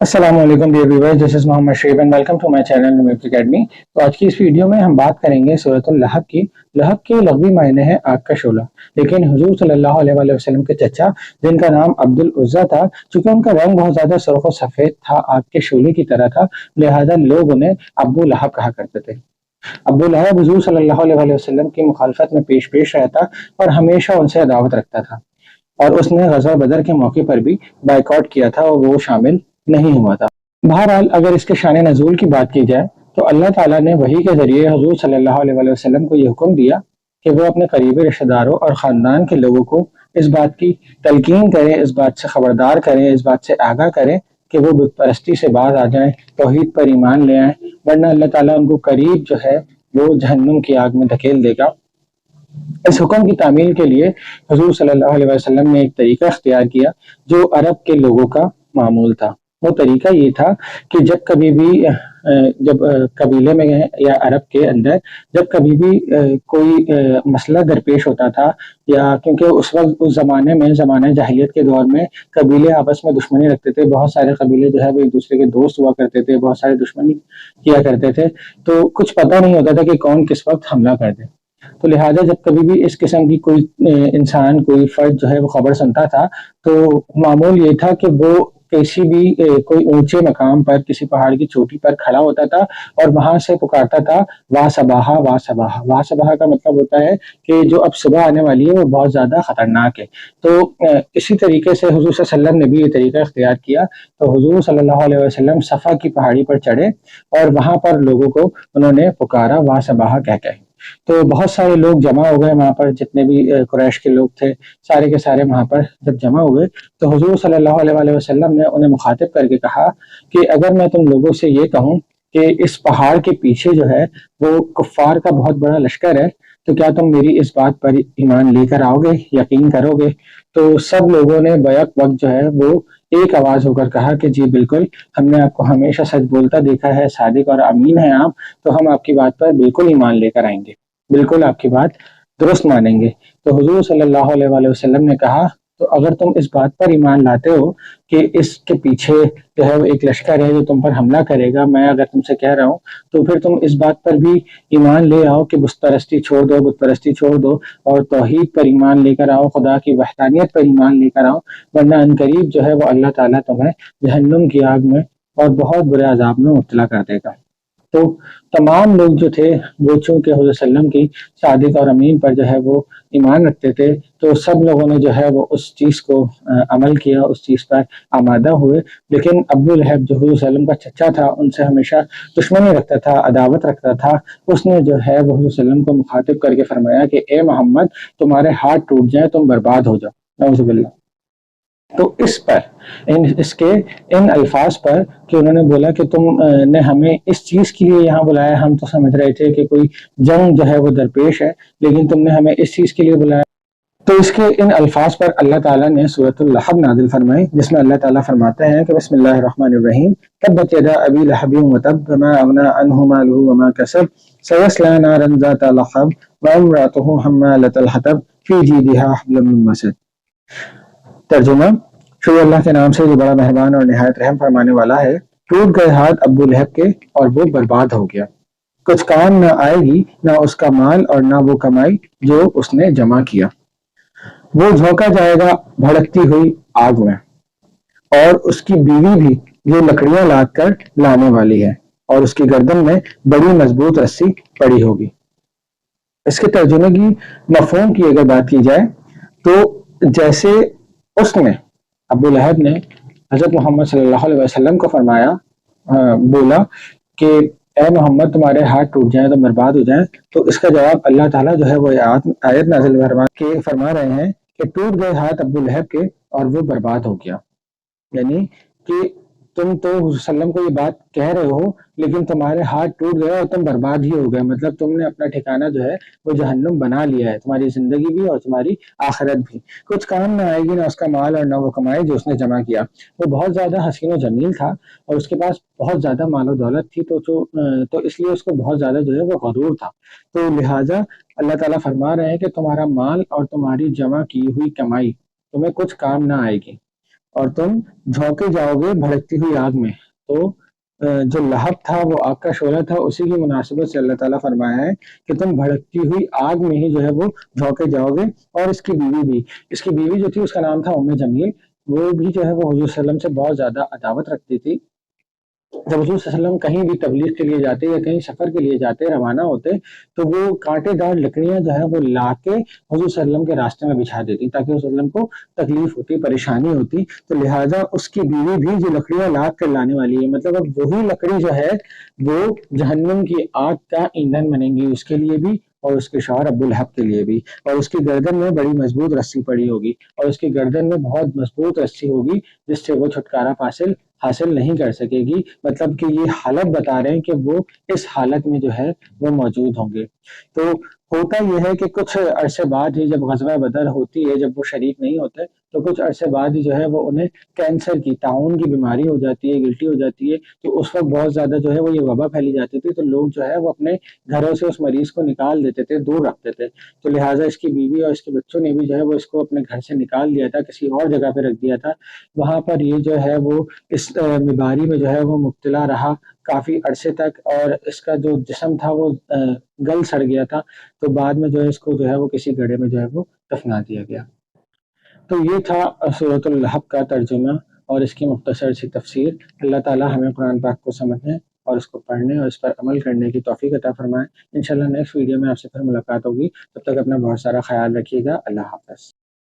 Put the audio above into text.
अस्सलाम वालेकुम dear viewers, this is Mohammad Sheb and welcome to my channel numeric academy. तो आज की इस वीडियो में हम बात करेंगे सूरतुल लहब की। लहब के लग़वी मायने हैं आग का शोला, लेकिन हुजूर सल्लल्लाहु अलैहि वसल्लम के चचा जिनका नाम अब्दुल उज़्ज़ा था, चूंकि उनका रंग बहुत ज्यादा सुर्ख और सफेद था, आग के शोले की तरह था, लिहाजा लोग उन्हें अब्बू लहब कहा करते थे। अब्बू लहब हुजूर सल्लल्लाहु अलैहि वसल्लम की मुखालफत में पेश पेश रहता और हमेशा उनसे अदावत रखता था, और उसने गज़वा बदर के मौके पर भी बाइकआउट किया था और वो शामिल नहीं हुआ था। बहरहाल अगर इसके शान नज़ूल की बात की जाए तो अल्लाह ताला ने वही के जरिए हुजूर सल्लल्लाहु अलैहि वसल्लम को ये हुक्म दिया कि वो अपने करीबी रिश्तेदारों और ख़ानदान के लोगों को इस बात की तलकीन करें, इस बात से खबरदार करें, इस बात से आगाह करें कि वो बुत परस्ती से बाज आ जाएं, तौहीद पर ईमान ले आएं, वरना अल्लाह ताला उनको करीब जो है वो जहन्नुम की आग में धकेल देगा। इस हुक्म की तामील के लिए हुजूर सल्लल्लाहु अलैहि वसल्लम ने एक तरीका इख्तियार किया जो अरब के लोगों का मामूल था। वो तरीका ये था कि जब कभी भी कबीले में या अरब के अंदर जब कभी भी कोई मसला दरपेश होता था, या क्योंकि उस वक्त उस जमाने में जमाने जाहिलियत के दौर में कबीले आपस में दुश्मनी रखते थे, बहुत सारे कबीले जो है वो एक दूसरे के दोस्त हुआ करते थे, बहुत सारे दुश्मनी किया करते थे, तो कुछ पता नहीं होता था कि कौन किस वक्त हमला कर दे। तो लिहाजा जब कभी भी इस किस्म की कोई इंसान कोई फर्द जो है वो खबर सुनता था, तो मामूल ये था कि वो किसी भी कोई ऊंचे मकाम पर किसी पहाड़ की चोटी पर खड़ा होता था और वहां से पुकारता था, वाह सबाहा वाह सबाहा। वाह सबाहा का मतलब होता है कि जो अब सुबह आने वाली है वो बहुत ज्यादा खतरनाक है। तो इसी तरीके से हुजूर सल्लल्लाहु अलैहि वसल्लम ने भी ये तरीका इख्तियार किया। तो हुजूर सल्लल्लाहु अलैहि वसल्लम सफा की पहाड़ी पर चढ़े और वहां पर लोगों को उन्होंने पुकारा वाह सबाहा कह के। तो बहुत सारे लोग जमा हो गए वहां पर, जितने भी कुरैश के लोग थे सारे के सारे वहां पर जब जमा हुए तो हुजूर सल्लल्लाहु अलैहि वसल्लम ने उन्हें मुखातिब करके कहा कि अगर मैं तुम लोगों से ये कहूं कि इस पहाड़ के पीछे जो है वो कुफ्फार का बहुत बड़ा लश्कर है, तो क्या तुम मेरी इस बात पर ईमान लेकर आओगे, यकीन करोगे? तो सब लोगों ने बैक वक्त जो है वो एक आवाज होकर कहा कि जी बिल्कुल, हमने आपको हमेशा सच बोलता देखा है, सादिक और अमीन है आप, तो हम आपकी बात पर बिल्कुल ईमान लेकर आएंगे, बिल्कुल आपकी बात दुरुस्त मानेंगे। तो हुजूर सल्लल्लाहु अलैहि वसल्लम ने कहा, तो अगर तुम इस बात पर ईमान लाते हो कि इसके पीछे जो है वो एक लश्कर है जो तुम पर हमला करेगा, मैं अगर तुमसे कह रहा हूँ, तो फिर तुम इस बात पर भी ईमान ले आओ कि बुत परस्ती छोड़ दो, बुत परस्ती छोड़ दो और तौहीद पर ईमान लेकर आओ, खुदा की वहदानियत पर ईमान लेकर आओ, वरना अनकरीब जो है वो अल्लाह ताला तुम्हें जहन्नुम की आग में और बहुत बुरे अजाब में मुब्तला कर देगा। तो तमाम लोग जो थे वो चूंकि हुज़ूर सल्लम की सादिक और अमीन पर जो है वो ईमान रखते थे, तो सब लोगों ने जो है वो उस चीज़ को अमल किया, उस चीज़ पर आमादा हुए। लेकिन अब्दुल लहब जो हुज़ूर सल्लम का चचा था, उनसे हमेशा दुश्मनी रखता था, अदावत रखता था, उसने जो है वो हुज़ूर सल्लम को मुखातिब करके फरमाया कि ए मोहम्मद, तुम्हारे हाथ टूट जाए, तुम बर्बाद हो जाओ, नऊज़ुबिल्लाह। तो इस पर इन अल्फाज पर कि उन्होंने बोला कि तुम ने हमें इस चीज़ के लिए यहाँ बुलाया, हम तो समझ रहे थे कि कोई जंग जो है वो दरपेश है, लेकिन तुमने हमें इस चीज़ के लिए बुलाया। तो इसके इन अल्फाज पर अल्लाह ताला ने सूरतुल लहब नाजिल फरमाई, जिसमें अल्लाह ताला फरमाते हैं कि बिस्मिल्लाहिर रहमानिर रहीम, तब्बत यदा अबी लहब व तब मा अगना अन्हु मालुहु व मा कसब सयस्ला नारन ज़ाता लहब व इम्रातुहु हम्मालतल हतब फी जीदिहा हब्लुम मिन मसद। तर्जुमा, शुरू अल्लाह के नाम से जो बड़ा मेहरबान और निहायत रहम फरमाने वाला है। टूट गए हाथ अब्बू लहब के और वो बर्बाद हो गया, कुछ काम न आएगी ना उसका माल और ना वो कमाई जो उसने जमा किया। वो झोंका जाएगा भड़कती हुई आग में, और उसकी बीवी भी जो लकड़ियां लाद कर लाने वाली है, और उसकी गर्दन में बड़ी मजबूत रस्सी पड़ी होगी। इसके तर्जुमे की मफहूम की अगर बात की जाए तो जैसे उसने अबू लहब ने हजरत मोहम्मद सल्लल्लाहु अलैहि वसल्लम को फरमाया, बोला कि ए मोहम्मद, तुम्हारे हाथ टूट जाएं तो बर्बाद हो जाएं, तो इसका जवाब अल्लाह ताला जो है वो आयत नाज़िल फरमा रहे हैं कि टूट गए हाथ अबू लहब के और वो बर्बाद हो गया। यानी कि तुम तो वसल्लम को ये बात कह रहे हो, लेकिन तुम्हारे हाथ टूट गए और तुम बर्बाद ही हो गए, मतलब तुमने अपना ठिकाना जो है वो जहन्नुम बना लिया है, तुम्हारी जिंदगी भी और तुम्हारी आखिरत भी। कुछ काम ना आएगी ना उसका माल और ना वो कमाई जो उसने जमा किया। वो बहुत ज्यादा हसीन और जमील था और उसके पास बहुत ज्यादा माल और दौलत थी, तो इसलिए उसको बहुत ज्यादा जो है वो गरूर था। तो लिहाजा अल्लाह ताला फरमा रहे हैं कि तुम्हारा माल और तुम्हारी जमा की हुई कमाई तुम्हें कुछ काम ना आएगी। اور تم جھونکے جاؤ گے بھڑکتی ہوئی آگ میں. تو جو لہب تھا وہ آگ کا شعلہ تھا، اسی کی مناسبت سے اللہ تعالیٰ فرمایا ہے کہ تم بھڑکتی ہوئی آگ میں ہی جو ہے وہ جھونکے جاؤ گے. اور اس کی بیوی بھی، اس کی بیوی جو تھی اس کا نام تھا ام جمیل، وہ بھی جو ہے وہ حضور صلی اللہ علیہ وسلم سے بہت زیادہ عداوت رکھتی تھی. جب حضور صلی اللہ علیہ وسلم کہیں بھی تبلیغ کے لیے جاتے یا کہیں سفر کے لیے جاتے روانہ ہوتے تو وہ کانٹے دار لکڑیاں جو ہے وہ لا کے حضور صلی اللہ علیہ وسلم کے راستے میں بچھا دیتی تاکہ حضور صلی اللہ علیہ وسلم کو تکلیف ہوتی، پریشانی ہوتی. تو لہٰذا اس کی بیوی بھی جو لکڑیاں لاد کر لانے والی ہے، مطلب اب وہی لکڑی جو ہے وہ جہنم کی آگ کا ایندھن بنے گی اس کے لیے بھی اور اس کے شوہر ابو لہب کے لیے بھی. اور اس کی گردن میں بڑی مضبوط رسی پڑی ہوگی، اور اس کی گردن میں بہت مضبوط رسی ہوگی جس سے وہ چھٹکارا حاصل نہیں کر سکے گی. مطلب کہ یہ حالت بتا رہے ہیں کہ وہ اس حالت میں جو ہے وہ موجود ہوں گے. تو ہوتا یہ ہے کہ کچھ عرصے بعد ہی جب غزوہ بدر ہوتی ہے، جب وہ شریک نہیں ہوتے تو کچھ عرصے بعد ہی جو ہے وہ انہیں کینسر کی، طاعون کی بیماری ہو جاتی ہے، گلٹی ہو جاتی ہے. تو اس وقت بہت زیادہ جو ہے وہ یہ وبا پھیلی جاتی تھی، تو لوگ جو ہے وہ اپنے گھروں سے اس مریض کو نکال دیتے تھے، دور رکھتے تھے. تو لہٰذا اس کی بیوی اور اس کے بچوں نے بھی جو ہے وہ اس کو اپنے گھر سے نکال دیا تھا، کسی اور جگہ پہ رکھ دیا تھا. وہاں پر یہ جو ہے وہ اس بیماری میں جو ہے وہ مبتلا رہا کافی عرصے تک، اور اس کا جو جسم تھا وہ گل سڑ گیا تھا. تو بعد میں جو ہے اس کو جو ہے وہ کسی گڑھے میں جو ہے وہ دفنا دیا گیا. تو یہ تھا سورۃ اللہب کا ترجمہ اور اس کی مختصر سی تفسیر. اللہ تعالیٰ ہمیں قرآن پاک کو سمجھنے اور اس کو پڑھنے اور اس پر عمل کرنے کی توفیق عطا فرمائے. انشاءاللہ نیکسٹ ویڈیو میں آپ سے پھر ملاقات ہوگی. تب تک اپنا بہت سارا خیال رکھیے گا. اللہ حافظ.